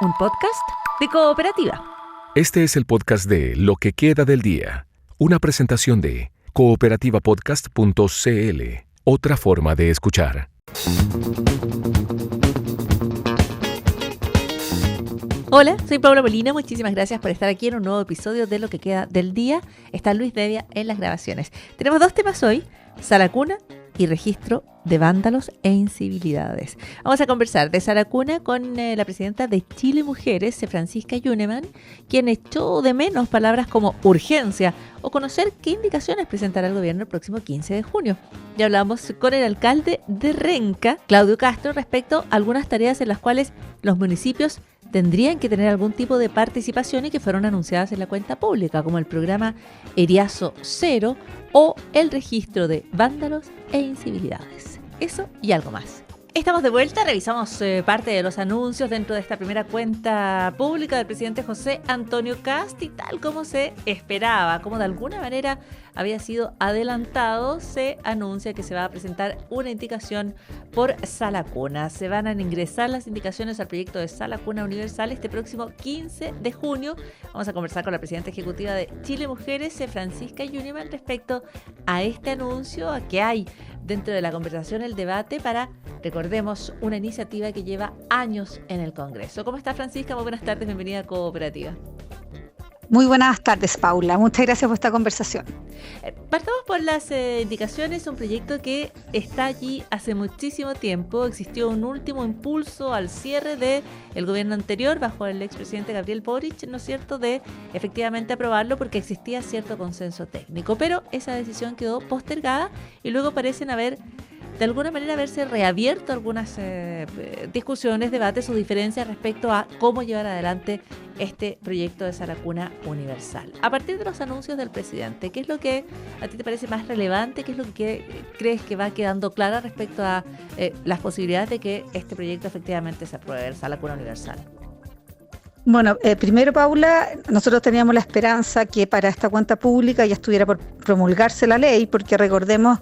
un podcast de Cooperativa. Este es el podcast de Lo que queda del día, una presentación de cooperativapodcast.cl, otra forma de escuchar. Hola, soy Paula Molina, muchísimas gracias por estar aquí en un nuevo episodio de Lo que queda del día. Está Luis Devia en las grabaciones. Tenemos dos temas hoy, Sala Cuna y registro de vándalos e incivilidades. Vamos a conversar de Sala Cuna con la presidenta de Chile Mujeres, Francisca Yuneman, quien echó de menos palabras como urgencia o conocer qué indicaciones presentará el gobierno el próximo 15 de junio. Ya hablamos con el alcalde de Renca, Claudio Castro, respecto a algunas tareas en las cuales los municipios tendrían que tener algún tipo de participación y que fueron anunciadas en la cuenta pública, como el programa Eriazo Cero o el registro de vándalos e incivilidades. Eso y algo más. Estamos de vuelta, revisamos parte de los anuncios dentro de esta primera cuenta pública del presidente José Antonio Kast, y tal como se esperaba, como de alguna manera había sido adelantado, se anuncia que se va a presentar una indicación por Sala Cuna. Se van a ingresar las indicaciones al proyecto de Sala Cuna Universal este próximo 15 de junio. Vamos a conversar con la presidenta ejecutiva de Chile Mujeres, Francisca Yuneman, respecto a este anuncio, a que hay dentro de la conversación, el debate para, recordemos, una iniciativa que lleva años en el Congreso. ¿Cómo está, Francisca? Muy buenas tardes, bienvenida a Cooperativa. Muy buenas tardes, Paula. Muchas gracias por esta conversación. Partamos por las indicaciones. Un proyecto que está allí hace muchísimo tiempo. Existió un último impulso al cierre del gobierno anterior, bajo el expresidente Gabriel Boric, ¿no es cierto?, de efectivamente aprobarlo porque existía cierto consenso técnico. Pero esa decisión quedó postergada y luego parecen de alguna manera haberse reabierto algunas discusiones, debates o diferencias respecto a cómo llevar adelante este proyecto de Sala Cuna Universal. A partir de los anuncios del presidente, ¿qué es lo que a ti te parece más relevante? ¿Qué es lo que crees que va quedando clara respecto a las posibilidades de que este proyecto efectivamente se apruebe, Sala Cuna Universal? Bueno, primero, Paula, nosotros teníamos la esperanza que para esta cuenta pública ya estuviera por promulgarse la ley, porque recordemos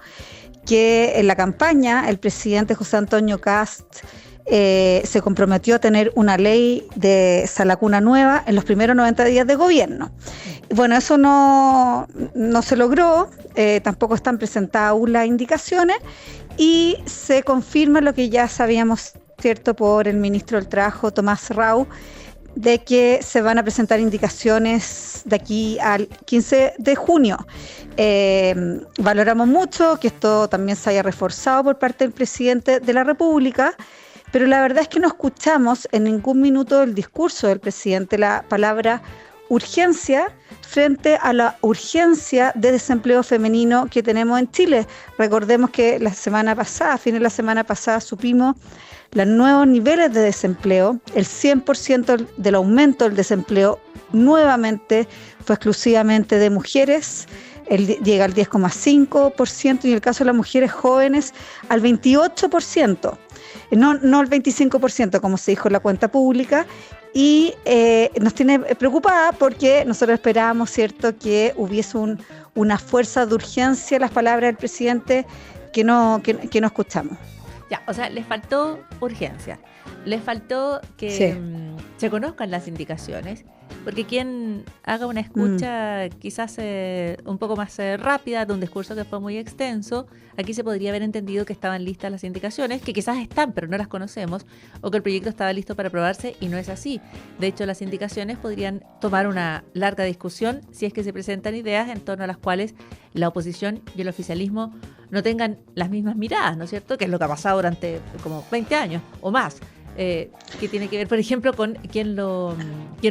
que en la campaña el presidente José Antonio Kast se comprometió a tener una ley de Sala Cuna nueva en los primeros 90 días de gobierno. Bueno, eso no se logró, tampoco están presentadas aún las indicaciones y se confirma lo que ya sabíamos, ¿cierto?, por el ministro del Trabajo, Tomás Rau, de que se van a presentar indicaciones de aquí al 15 de junio. Valoramos mucho que esto también se haya reforzado por parte del presidente de la República, pero la verdad es que no escuchamos en ningún minuto del discurso del presidente la palabra urgencia frente a la urgencia de desempleo femenino que tenemos en Chile. Recordemos que a fines de la semana pasada, supimos los nuevos niveles de desempleo. El 100% del aumento del desempleo nuevamente fue exclusivamente de mujeres. Llega al 10,5% y en el caso de las mujeres jóvenes al 28%. No al 25%, como se dijo en la cuenta pública. Y nos tiene preocupada porque nosotros esperábamos, ¿cierto?, que hubiese una fuerza de urgencia en las palabras del presidente que no escuchamos. Ya, o sea, les faltó urgencia, les faltó que se conozcan las indicaciones, porque quien haga una escucha quizás un poco más rápida de un discurso que fue muy extenso, aquí se podría haber entendido que estaban listas las indicaciones, que quizás están pero no las conocemos, o que el proyecto estaba listo para aprobarse y no es así. De hecho, las indicaciones podrían tomar una larga discusión si es que se presentan ideas en torno a las cuales la oposición y el oficialismo no tengan las mismas miradas, ¿no es cierto?, que es lo que ha pasado durante como 20 años o más. Que tiene que ver, por ejemplo, con quién lo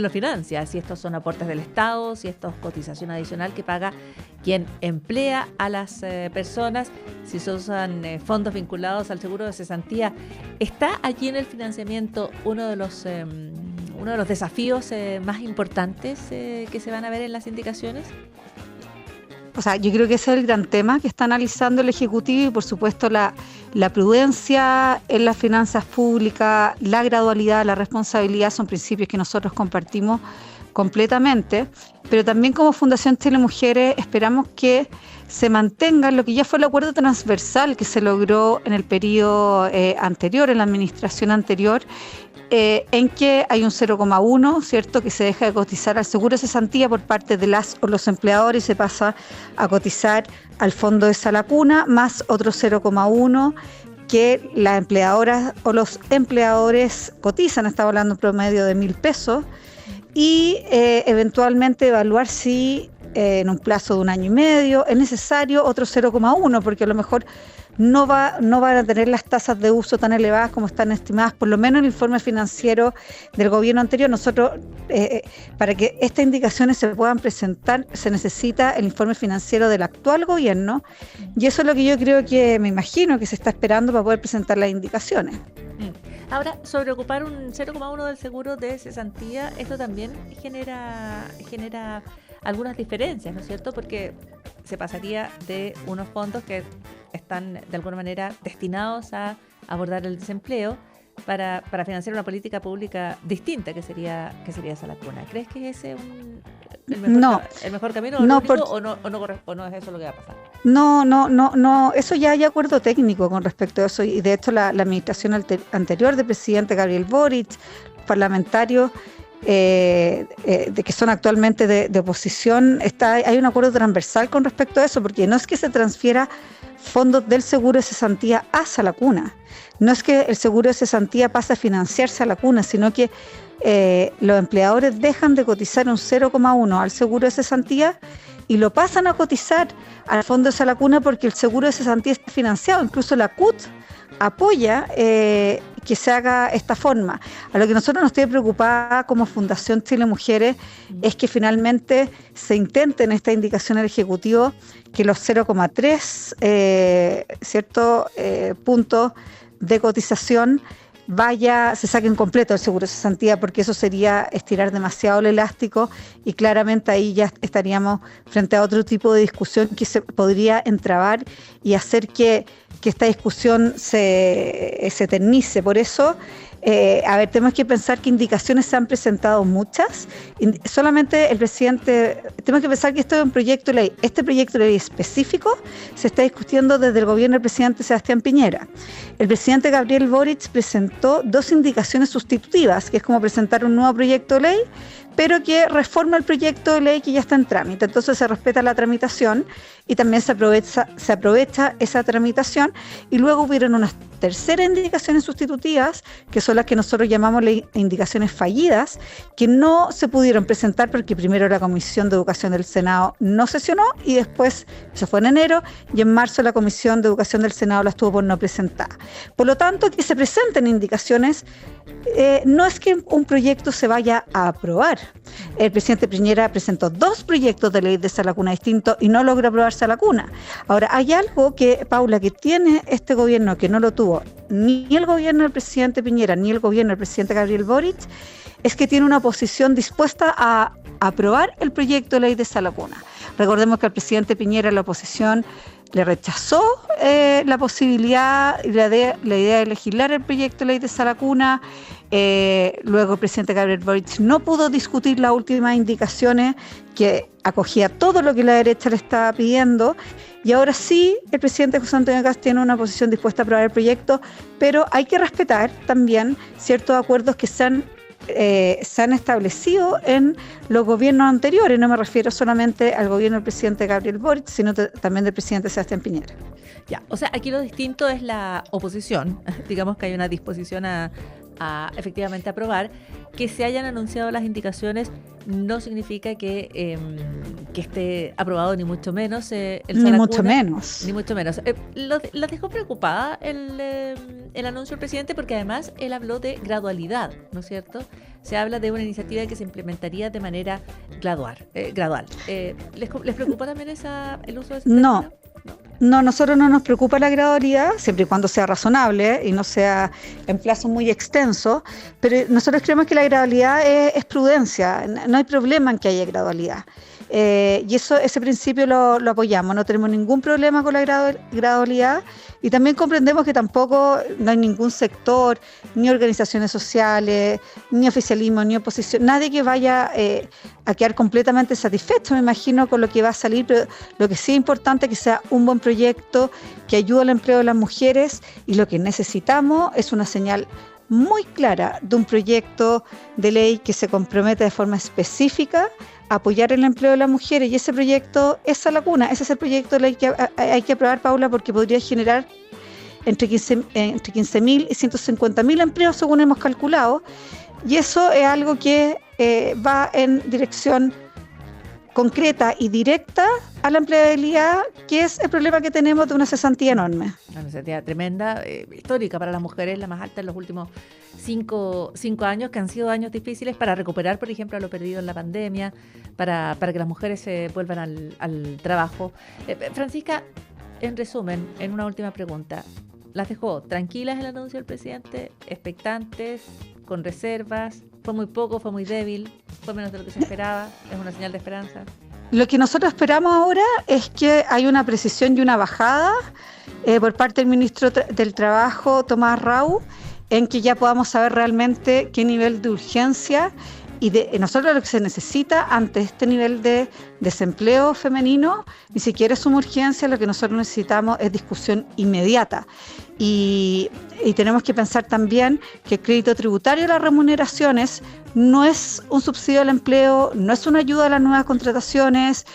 financia, si estos son aportes del Estado, si esto es cotización adicional que paga quien emplea a las personas, si se usan fondos vinculados al seguro de cesantía. ¿Está allí en el financiamiento uno de los desafíos más importantes que se van a ver en las indicaciones? O sea, yo creo que ese es el gran tema que está analizando el Ejecutivo y, por supuesto, la prudencia en las finanzas públicas, la gradualidad, la responsabilidad son principios que nosotros compartimos completamente, pero también como Fundación Chile Mujeres esperamos que se mantenga lo que ya fue el acuerdo transversal que se logró en el periodo anterior, en la administración anterior, en que hay un 0,1, ¿cierto?, que se deja de cotizar al seguro de cesantía por parte de las o los empleadores y se pasa a cotizar al fondo de Sala Cuna, más otro 0,1 que las empleadoras o los empleadores cotizan, estaba hablando en promedio de 1.000 pesos, y eventualmente evaluar si en un plazo de 1 año y medio es necesario otro 0,1, porque a lo mejor no van a tener las tasas de uso tan elevadas como están estimadas, por lo menos en el informe financiero del gobierno anterior. Nosotros, para que estas indicaciones se puedan presentar, se necesita el informe financiero del actual gobierno, y eso es lo que yo creo que, me imagino, que se está esperando para poder presentar las indicaciones. Ahora, sobre ocupar un 0,1 del seguro de cesantía, esto también genera algunas diferencias, ¿no es cierto? Porque se pasaría de unos fondos que están de alguna manera destinados a abordar el desempleo para financiar una política pública distinta que sería Sala Cuna. ¿Crees que es ese el mejor camino o no es eso lo que va a pasar? No, eso ya hay acuerdo técnico con respecto a eso, y de hecho la administración anterior del presidente Gabriel Boric, parlamentarios de que son actualmente de oposición, hay un acuerdo transversal con respecto a eso, porque no es que se transfiera fondos del seguro de cesantía a Sala Cuna, no es que el seguro de cesantía pase a financiarse a la cuna, sino que los empleadores dejan de cotizar un 0,1 al seguro de cesantía y lo pasan a cotizar al fondo de Sala Cuna, porque el seguro de cesantía está financiado. Incluso la CUT apoya que se haga esta forma. A lo que nosotros nos tiene preocupada como Fundación Chile Mujeres es que finalmente se intente en esta indicación del Ejecutivo que los 0,3 puntos de cotización se saquen completo el seguro de cesantía, porque eso sería estirar demasiado el elástico, y claramente ahí ya estaríamos frente a otro tipo de discusión que se podría entrabar y hacer que esta discusión se eternice. Por eso, tenemos que pensar que indicaciones se han presentado muchas, solamente tenemos que pensar que esto es un proyecto de ley. Este proyecto de ley específico se está discutiendo desde el gobierno del presidente Sebastián Piñera. El presidente Gabriel Boric presentó 2 indicaciones sustitutivas, que es como presentar un nuevo proyecto de ley, pero que reforma el proyecto de ley que ya está en trámite. Entonces se respeta la tramitación y también se aprovecha esa tramitación, y luego hubieron unas terceras indicaciones sustitutivas, que son las que nosotros llamamos indicaciones fallidas, que no se pudieron presentar porque primero la Comisión de Educación del Senado no sesionó, y después, eso fue en enero, y en marzo la Comisión de Educación del Senado las tuvo por no presentar. Por lo tanto, que se presenten indicaciones no es que un proyecto se vaya a aprobar. El presidente Piñera presentó 2 proyectos de ley de Sala Cuna distintos y no logró aprobar Sala Cuna. Ahora, hay algo que, Paula, que tiene este gobierno que no lo tuvo ni el gobierno del presidente Piñera ni el gobierno del presidente Gabriel Boric, es que tiene una oposición dispuesta a aprobar el proyecto de ley de Sala Cuna. Recordemos que al presidente Piñera la oposición le rechazó la posibilidad y la idea de legislar el proyecto de ley de Sala Cuna. Luego el presidente Gabriel Boric no pudo discutir las últimas indicaciones, que acogía todo lo que la derecha le estaba pidiendo, y ahora sí el presidente José Antonio Kast tiene una posición dispuesta a aprobar el proyecto, pero hay que respetar también ciertos acuerdos que se han establecido en los gobiernos anteriores. No me refiero solamente al gobierno del presidente Gabriel Boric, sino también del presidente Sebastián Piñera. Ya, o sea, aquí lo distinto es la oposición. Digamos que hay una disposición a efectivamente aprobar. Que se hayan anunciado las indicaciones no significa que esté aprobado, ni mucho menos. Ni mucho menos. Ni mucho menos. ¿La dejó preocupada el anuncio del presidente? Porque además él habló de gradualidad, ¿no es cierto? Se habla de una iniciativa que se implementaría de manera gradual. ¿Les preocupa también el uso de ese término? No, nosotros no nos preocupa la gradualidad, siempre y cuando sea razonable y no sea en plazos muy extensos, pero nosotros creemos que la gradualidad es prudencia, no hay problema en que haya gradualidad. Y ese principio lo apoyamos, no tenemos ningún problema con la gradualidad, y también comprendemos que tampoco no hay ningún sector, ni organizaciones sociales, ni oficialismo, ni oposición, nadie que vaya a quedar completamente satisfecho, me imagino, con lo que va a salir, pero lo que sí es importante es que sea un buen proyecto que ayude al empleo de las mujeres, y lo que necesitamos es una señal muy clara de un proyecto de ley que se compromete de forma específica a apoyar el empleo de las mujeres, y ese proyecto es Salacuna. Ese es el proyecto de ley que hay que aprobar, Paula, porque podría generar entre 15.000 y 150.000 empleos, según hemos calculado, y eso es algo que va en dirección concreta y directa a la empleabilidad, que es el problema que tenemos de una cesantía enorme. Una cesantía tremenda, histórica para las mujeres, la más alta en los últimos cinco años, que han sido años difíciles para recuperar, por ejemplo, lo perdido en la pandemia, para que las mujeres vuelvan al trabajo. Francisca, en resumen, en una última pregunta, ¿las dejó tranquilas el anuncio del presidente, expectantes, con reservas? ¿Fue muy poco, fue muy débil, fue menos de lo que se esperaba? ¿Es una señal de esperanza? Lo que nosotros esperamos ahora es que hay una precisión y una bajada por parte del ministro del Trabajo, Tomás Rau, en que ya podamos saber realmente qué nivel de urgencia y de nosotros lo que se necesita ante este nivel de desempleo femenino. Ni siquiera es una urgencia, lo que nosotros necesitamos es discusión inmediata. Y tenemos que pensar también que el crédito tributario de las remuneraciones no es un subsidio al empleo, no es una ayuda a las nuevas contrataciones,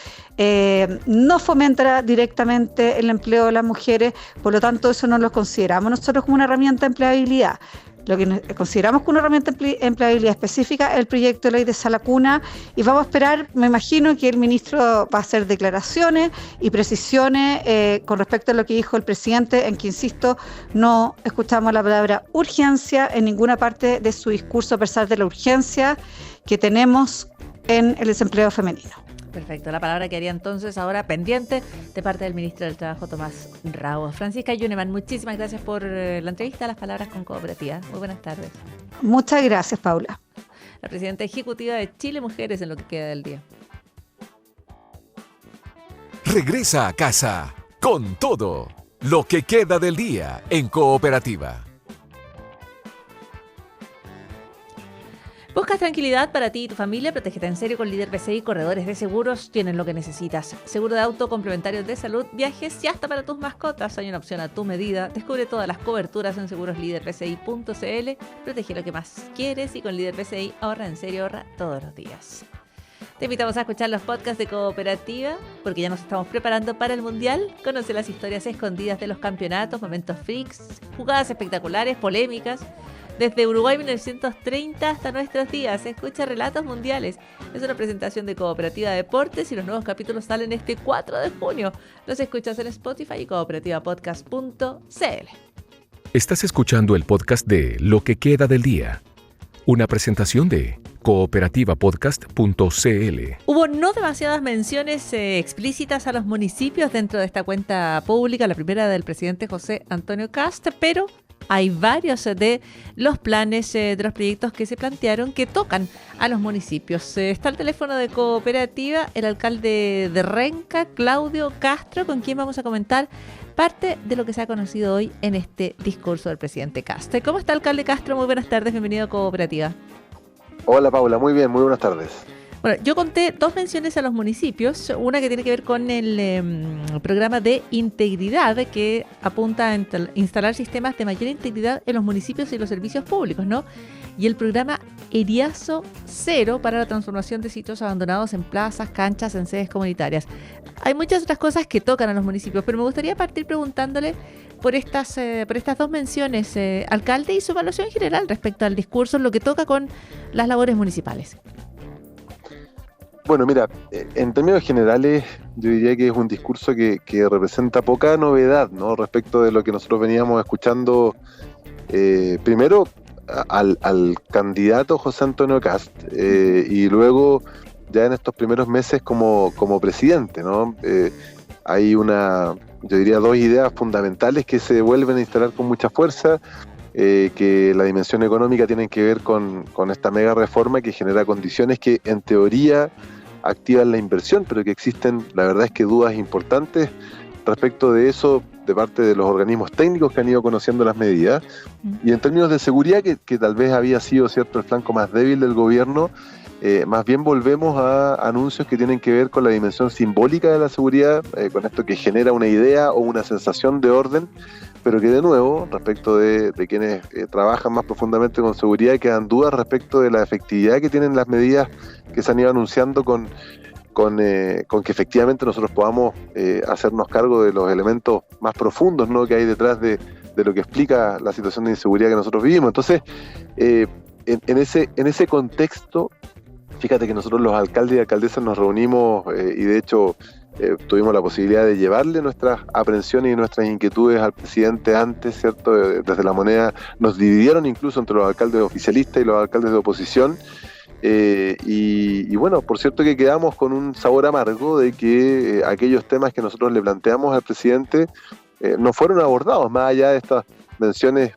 no fomenta directamente el empleo de las mujeres, por lo tanto eso no lo consideramos nosotros como una herramienta de empleabilidad. Lo que consideramos como una herramienta de empleabilidad específica es el proyecto de ley de Salacuna, y vamos a esperar, me imagino, que el ministro va a hacer declaraciones y precisiones con respecto a lo que dijo el presidente, en que, insisto, no escuchamos la palabra urgencia en ninguna parte de su discurso, a pesar de la urgencia que tenemos en el desempleo femenino. Perfecto, la palabra que haría entonces ahora pendiente de parte del ministro del Trabajo, Tomás Rau. Francisca Yuneman, muchísimas gracias por la entrevista, las palabras con Cooperativa. Muy buenas tardes. Muchas gracias, Paula. La presidenta ejecutiva de Chile Mujeres en lo que queda del día. Regresa a casa con todo lo que queda del día en Cooperativa. ¿Buscas tranquilidad para ti y tu familia? Protégete en serio con Líder BCI. Corredores de seguros tienen lo que necesitas. Seguro de auto, complementarios de salud, viajes y hasta para tus mascotas. Hay una opción a tu medida. Descubre todas las coberturas en segurosliderbci.cl. Protege lo que más quieres y con Líder BCI ahorra en serio, ahorra todos los días. Te invitamos a escuchar los podcasts de Cooperativa porque ya nos estamos preparando para el Mundial. Conoce las historias escondidas de los campeonatos, momentos freaks, jugadas espectaculares, polémicas. Desde Uruguay 1930 hasta nuestros días, escucha Relatos Mundiales. Es una presentación de Cooperativa Deportes y los nuevos capítulos salen este 4 de junio. Los escuchas en Spotify y cooperativapodcast.cl. Estás escuchando el podcast de Lo que queda del día. Una presentación de cooperativapodcast.cl. Hubo no demasiadas menciones explícitas a los municipios dentro de esta cuenta pública, la primera del presidente José Antonio Kast, pero hay varios de los planes, de los proyectos que se plantearon que tocan a los municipios. Está el teléfono de Cooperativa, el alcalde de Renca, Claudio Castro, con quien vamos a comentar parte de lo que se ha conocido hoy en este discurso del presidente Castro. ¿Cómo está, alcalde Castro? Muy buenas tardes, bienvenido a Cooperativa. Hola, Paula, muy bien, muy buenas tardes. Bueno, yo conté 2 menciones a los municipios, una que tiene que ver con el programa de integridad que apunta a instalar sistemas de mayor integridad en los municipios y los servicios públicos, ¿no? Y el programa Eriazo Cero para la transformación de sitios abandonados en plazas, canchas, en sedes comunitarias. Hay muchas otras cosas que tocan a los municipios, pero me gustaría partir preguntándole por estas 2 menciones, alcalde, y su evaluación general respecto al discurso, lo que toca con las labores municipales. Bueno, mira, en términos generales yo diría que es un discurso que representa poca novedad, ¿no? Respecto de lo que nosotros veníamos escuchando primero al candidato José Antonio Kast y luego ya en estos primeros meses como presidente, ¿no? Hay yo diría 2 ideas fundamentales que se vuelven a instalar con mucha fuerza, que la dimensión económica tienen que ver con esta mega reforma que genera condiciones que en teoría activan la inversión, pero que existen, la verdad es que dudas importantes respecto de eso de parte de los organismos técnicos que han ido conociendo las medidas. Y en términos de seguridad, que tal vez había sido cierto el flanco más débil del gobierno, más bien volvemos a anuncios que tienen que ver con la dimensión simbólica de la seguridad, con esto que genera una idea o una sensación de orden pero que de nuevo, respecto de quienes trabajan más profundamente con seguridad, quedan dudas respecto de la efectividad que tienen las medidas que se han ido anunciando con que efectivamente nosotros podamos hacernos cargo de los elementos más profundos, ¿no?, que hay detrás de lo que explica la situación de inseguridad que nosotros vivimos. Entonces, en ese contexto, fíjate que nosotros los alcaldes y alcaldesas nos reunimos y de hecho tuvimos la posibilidad de llevarle nuestras aprensiones y nuestras inquietudes al presidente antes, ¿cierto? Desde La Moneda nos dividieron incluso entre los alcaldes oficialistas y los alcaldes de oposición. Y bueno, por cierto que quedamos con un sabor amargo de que aquellos temas que nosotros le planteamos al presidente no fueron abordados, más allá de estas menciones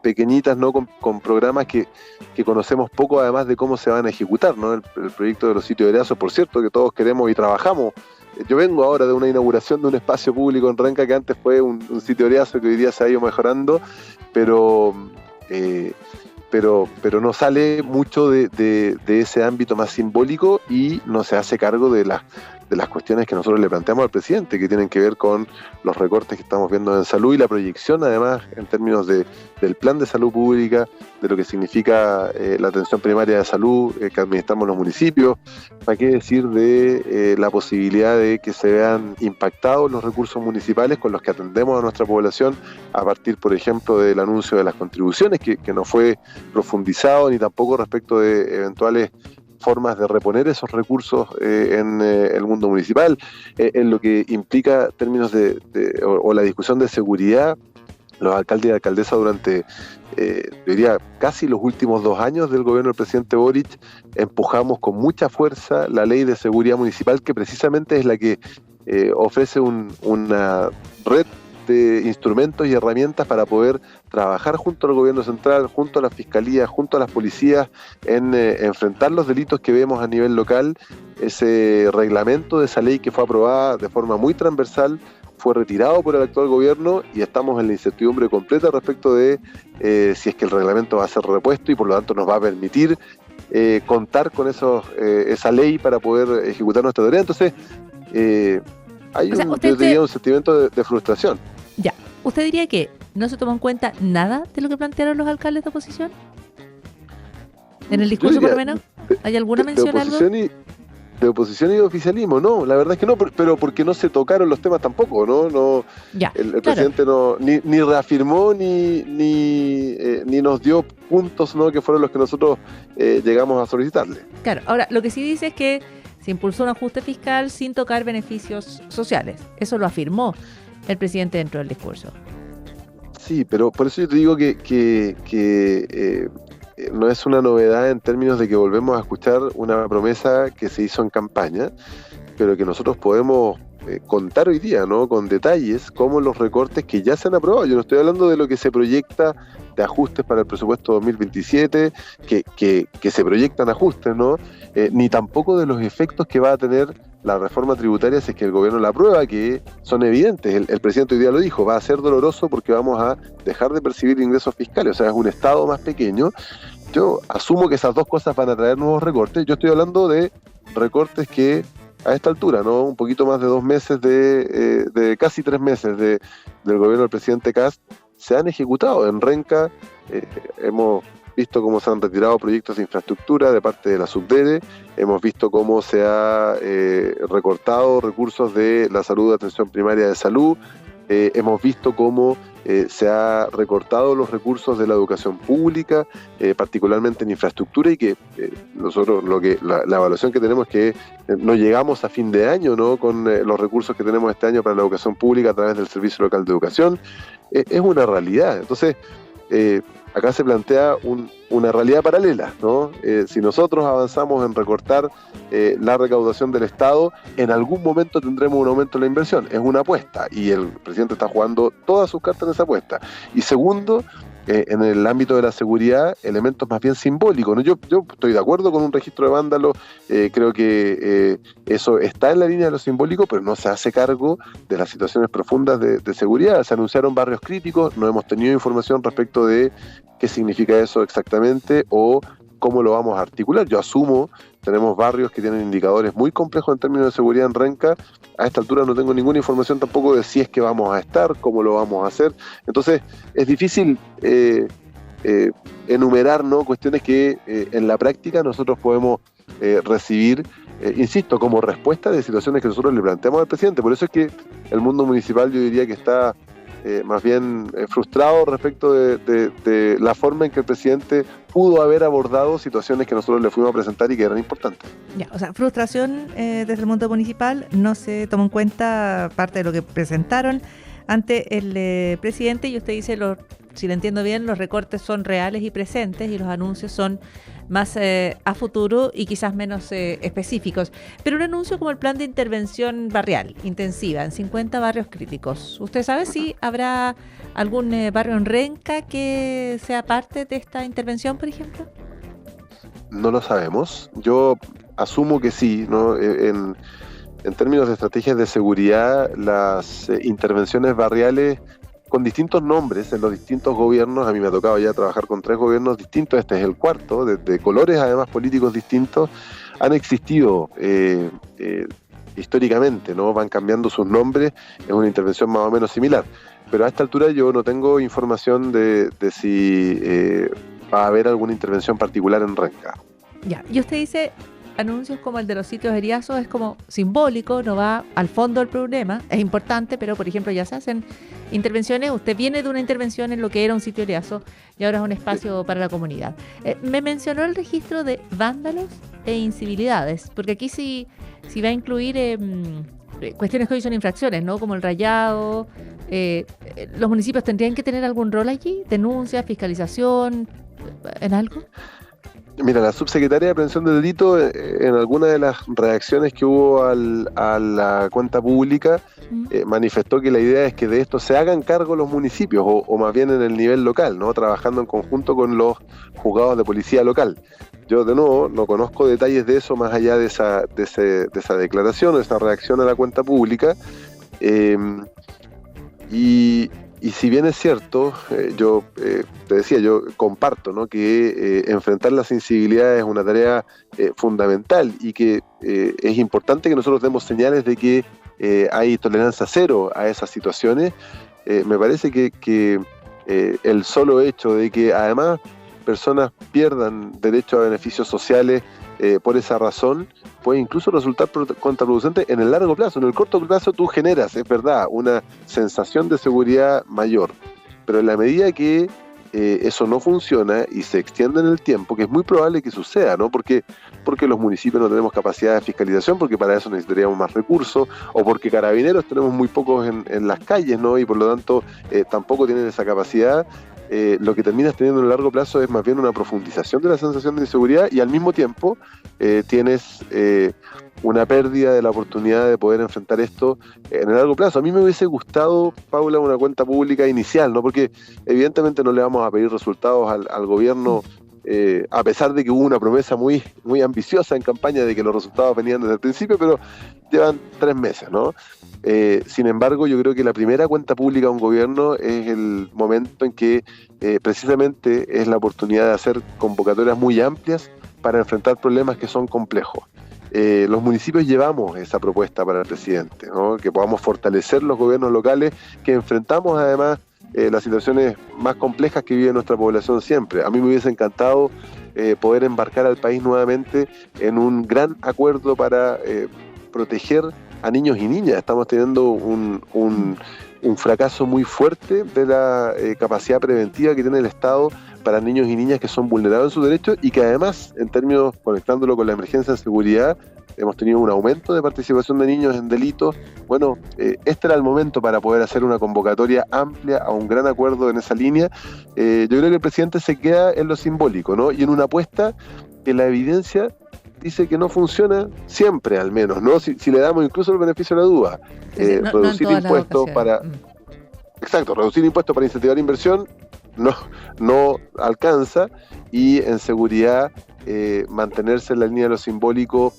pequeñitas, ¿no?, con programas que conocemos poco, además de cómo se van a ejecutar, ¿no? El proyecto de los sitios de Erazo, por cierto, que todos queremos y trabajamos. Yo vengo ahora de una inauguración de un espacio público en Renca que antes fue un sitio de Erazo, que hoy día se ha ido mejorando, pero no sale mucho de ese ámbito más simbólico y no se hace cargo de las cuestiones que nosotros le planteamos al presidente, que tienen que ver con los recortes que estamos viendo en salud y la proyección, además, en términos del plan de salud pública, de lo que significa la atención primaria de salud que administramos los municipios. ¿Para qué decir de la posibilidad de que se vean impactados los recursos municipales con los que atendemos a nuestra población a partir, por ejemplo, del anuncio de las contribuciones, que no fue profundizado, ni tampoco respecto de eventuales formas de reponer esos recursos en el mundo municipal, en lo que implica términos o la discusión de seguridad. Los alcaldes y alcaldesas durante, diría, casi los últimos 2 años del gobierno del presidente Boric, empujamos con mucha fuerza la ley de seguridad municipal, que precisamente es la que ofrece una red de instrumentos y herramientas para poder trabajar junto al gobierno central, junto a la fiscalía, junto a las policías, en enfrentar los delitos que vemos a nivel local. Ese reglamento de esa ley, que fue aprobada de forma muy transversal, fue retirado por el actual gobierno y estamos en la incertidumbre completa respecto de si es que el reglamento va a ser repuesto y por lo tanto nos va a permitir contar con esa ley para poder ejecutar nuestra tarea. Entonces, hay yo diría un sentimiento de frustración. Ya, ¿usted diría que no se tomó en cuenta nada de lo que plantearon los alcaldes de oposición? ¿En el discurso, por lo menos? ¿Hay alguna mención a algo? De oposición y de oficialismo, no, la verdad es que no, pero porque no se tocaron los temas tampoco, ¿no? Ya, el presidente no ni reafirmó ni nos dio puntos, ¿no?, que fueron los que nosotros llegamos a solicitarle. Claro, ahora, lo que sí dice es que se impulsó un ajuste fiscal sin tocar beneficios sociales. Eso lo afirmó el presidente dentro del discurso. Sí, pero por eso yo te digo que no es una novedad en términos de que volvemos a escuchar una promesa que se hizo en campaña, pero que nosotros podemos contar hoy día, ¿no?, con detalles, como los recortes que ya se han aprobado. Yo no estoy hablando de lo que se proyecta de ajustes para el presupuesto 2027, que se proyectan ajustes, ¿no?, ni tampoco de los efectos que va a tener la reforma tributaria si es que el gobierno la aprueba, que son evidentes. El presidente hoy día lo dijo, va a ser doloroso porque vamos a dejar de percibir ingresos fiscales, o sea, es un Estado más pequeño. Yo asumo que esas dos cosas van a traer nuevos recortes. Yo estoy hablando de recortes que a esta altura, ¿no?, un poquito más de 2 meses, de casi 3 meses del gobierno del presidente Kast, se han ejecutado. En Renca hemos visto cómo se han retirado proyectos de infraestructura de parte de la Subdere, hemos visto cómo se ha recortado recursos de la salud, de atención primaria de salud, hemos visto cómo se ha recortado los recursos de la educación pública, particularmente en infraestructura, y que nosotros la evaluación que tenemos es que no llegamos a fin de año, ¿no?, con los recursos que tenemos este año para la educación pública a través del Servicio Local de Educación. Es una realidad. Entonces, acá se plantea una realidad paralela, ¿no? Si nosotros avanzamos en recortar la recaudación del Estado, en algún momento tendremos un aumento en la inversión. Es una apuesta y el presidente está jugando todas sus cartas en esa apuesta. Y segundo, en el ámbito de la seguridad, elementos más bien simbólicos, ¿no? Yo estoy de acuerdo con un registro de vándalos, creo que eso está en la línea de lo simbólico, pero no se hace cargo de las situaciones profundas de seguridad. Se anunciaron barrios críticos, no hemos tenido información respecto de qué significa eso exactamente, o cómo lo vamos a articular. Yo asumo, tenemos barrios que tienen indicadores muy complejos en términos de seguridad en Renca. A esta altura no tengo ninguna información tampoco de si es que vamos a estar, cómo lo vamos a hacer. Entonces es difícil enumerar, ¿no?, cuestiones que en la práctica nosotros podemos recibir, insisto, como respuesta de situaciones que nosotros le planteamos al presidente. Por eso es que el mundo municipal, yo diría que está más bien frustrado respecto de la forma en que el presidente pudo haber abordado situaciones que nosotros le fuimos a presentar y que eran importantes. Ya, o sea, frustración desde el mundo municipal, no se tomó en cuenta parte de lo que presentaron ante el presidente, y usted dice, si lo entiendo bien, los recortes son reales y presentes y los anuncios son más a futuro y quizás menos específicos. Pero un anuncio como el plan de intervención barrial intensiva en 50 barrios críticos, ¿usted sabe si habrá algún barrio en Renca que sea parte de esta intervención, por ejemplo? No lo sabemos. Yo asumo que sí, ¿no? En términos de estrategias de seguridad, las intervenciones barriales con distintos nombres en los distintos gobiernos, a mí me ha tocado ya trabajar con 3 gobiernos distintos, este es el cuarto, de colores además políticos distintos, han existido históricamente, ¿no? Van cambiando sus nombres, es una intervención más o menos similar, pero a esta altura yo no tengo información de si va a haber alguna intervención particular en Renca. Ya, y usted dice, anuncios como el de los sitios eriazos es como simbólico, no va al fondo del problema, es importante, pero por ejemplo ya se hacen intervenciones, usted viene de una intervención en lo que era un sitio eriazo y ahora es un espacio para la comunidad. Me mencionó el registro de vándalos e incivilidades, porque aquí sí va a incluir cuestiones que hoy son infracciones, ¿no? Como el rayado. ¿Los municipios tendrían que tener algún rol allí? ¿Denuncia, fiscalización, en algo? Mira, la subsecretaria de Prevención del Delito, en alguna de las reacciones que hubo a la cuenta pública, manifestó que la idea es que de esto se hagan cargo los municipios, o más bien en el nivel local, ¿no? Trabajando en conjunto con los juzgados de policía local. Yo, de nuevo, no conozco detalles de eso más allá de esa declaración o de esa reacción a la cuenta pública. Y si bien es cierto, yo te decía, yo comparto, ¿no?, que enfrentar las sensibilidades es una tarea fundamental y que es importante que nosotros demos señales de que hay tolerancia cero a esas situaciones. Me parece que el solo hecho de que además personas pierdan derecho a beneficios sociales por esa razón puede incluso resultar contraproducente en el largo plazo. En el corto plazo tú generas, es verdad, una sensación de seguridad mayor, pero en la medida que eso no funciona y se extiende en el tiempo, que es muy probable que suceda, ¿no? Porque los municipios no tenemos capacidad de fiscalización, porque para eso necesitaríamos más recursos, o porque carabineros tenemos muy pocos en las calles, ¿no? Y por lo tanto tampoco tienen esa capacidad. Lo que terminas teniendo en el largo plazo es más bien una profundización de la sensación de inseguridad y al mismo tiempo tienes una pérdida de la oportunidad de poder enfrentar esto en el largo plazo. A mí me hubiese gustado, Paula, una cuenta pública inicial, ¿no? Porque evidentemente no le vamos a pedir resultados al gobierno, a pesar de que hubo una promesa muy, muy ambiciosa en campaña de que los resultados venían desde el principio, pero llevan 3 meses, ¿no? Sin embargo, yo creo que la primera cuenta pública de un gobierno es el momento en que precisamente es la oportunidad de hacer convocatorias muy amplias para enfrentar problemas que son complejos. Los municipios llevamos esa propuesta para el presidente, ¿no? Que podamos fortalecer los gobiernos locales, que enfrentamos además las situaciones más complejas que vive nuestra población siempre. A mí me hubiese encantado poder embarcar al país nuevamente en un gran acuerdo para proteger a niños y niñas. Estamos teniendo un fracaso muy fuerte de la capacidad preventiva que tiene el Estado para niños y niñas que son vulnerados en sus derechos y que además, en términos, conectándolo con la emergencia de seguridad, hemos tenido un aumento de participación de niños en delitos. Bueno, este era el momento para poder hacer una convocatoria amplia a un gran acuerdo en esa línea. Yo creo que el presidente se queda en lo simbólico, ¿no? Y en una apuesta que la evidencia dice que no funciona siempre, al menos, ¿no? Si le damos incluso el beneficio de la duda, reducir impuestos para... Exacto, reducir impuestos para incentivar inversión no alcanza, y en seguridad mantenerse en la línea de lo simbólico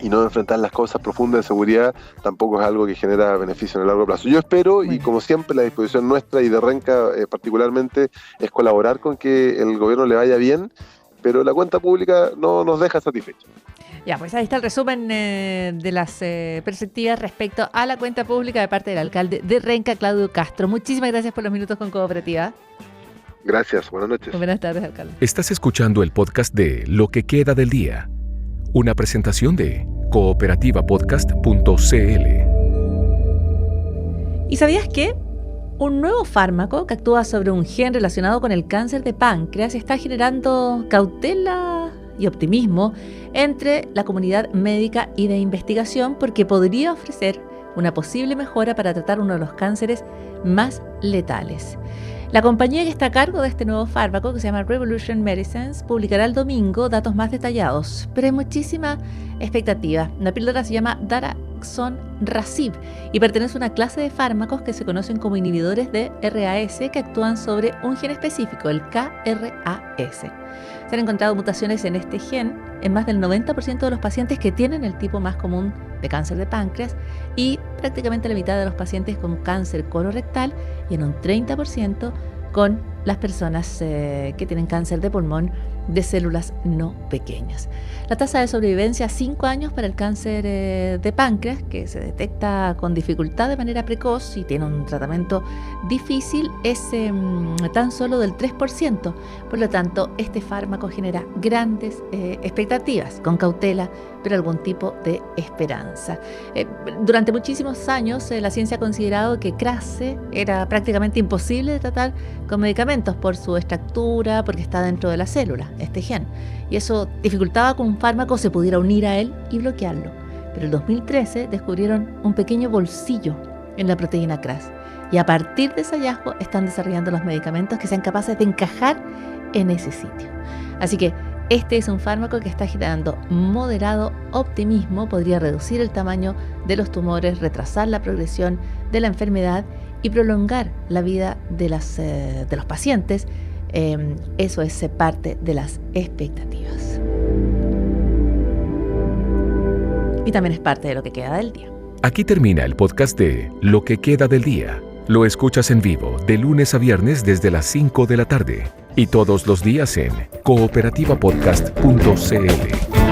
y no enfrentar las causas profundas de seguridad tampoco es algo que genera beneficio en el largo plazo. Yo espero, y como siempre la disposición nuestra y de Renca particularmente, es colaborar con que el gobierno le vaya bien pero la cuenta pública no nos deja satisfechos. Ya, pues ahí está el resumen de las perspectivas respecto a la cuenta pública de parte del alcalde de Renca, Claudio Castro. Muchísimas gracias por los minutos con Cooperativa. Gracias, buenas noches. Buenas tardes, alcalde. Estás escuchando el podcast de Lo que queda del día, una presentación de cooperativapodcast.cl. ¿Y sabías qué? Un nuevo fármaco que actúa sobre un gen relacionado con el cáncer de páncreas está generando cautela y optimismo entre la comunidad médica y de investigación porque podría ofrecer una posible mejora para tratar uno de los cánceres más letales. La compañía que está a cargo de este nuevo fármaco, que se llama Revolution Medicines, publicará el domingo datos más detallados, pero hay muchísima expectativa. La píldora se llama Daraxonrasib y pertenece a una clase de fármacos que se conocen como inhibidores de RAS que actúan sobre un gen específico, el KRAS. Se han encontrado mutaciones en este gen en más del 90% de los pacientes que tienen el tipo más común de cáncer de páncreas y prácticamente la mitad de los pacientes con cáncer colorectal y en un 30% con las personas que tienen cáncer de pulmón de células no pequeñas. La tasa de sobrevivencia a 5 años para el cáncer de páncreas, que se detecta con dificultad de manera precoz y tiene un tratamiento difícil, es tan solo del 3%. Por lo tanto, este fármaco genera grandes expectativas, con cautela, pero algún tipo de esperanza. Durante muchísimos años, la ciencia ha considerado que KRAS era prácticamente imposible de tratar con medicamentos por su estructura, porque está dentro de la célula, este gen. Y eso dificultaba que un fármaco se pudiera unir a él y bloquearlo. Pero en 2013 descubrieron un pequeño bolsillo en la proteína KRAS. Y a partir de ese hallazgo están desarrollando los medicamentos que sean capaces de encajar en ese sitio. Así que este es un fármaco que está generando moderado optimismo, podría reducir el tamaño de los tumores, retrasar la progresión de la enfermedad y prolongar la vida de los pacientes. Eso es parte de las expectativas. Y también es parte de lo que queda del día. Aquí termina el podcast de Lo que queda del día. Lo escuchas en vivo de lunes a viernes desde las 5 de la tarde y todos los días en cooperativapodcast.cl.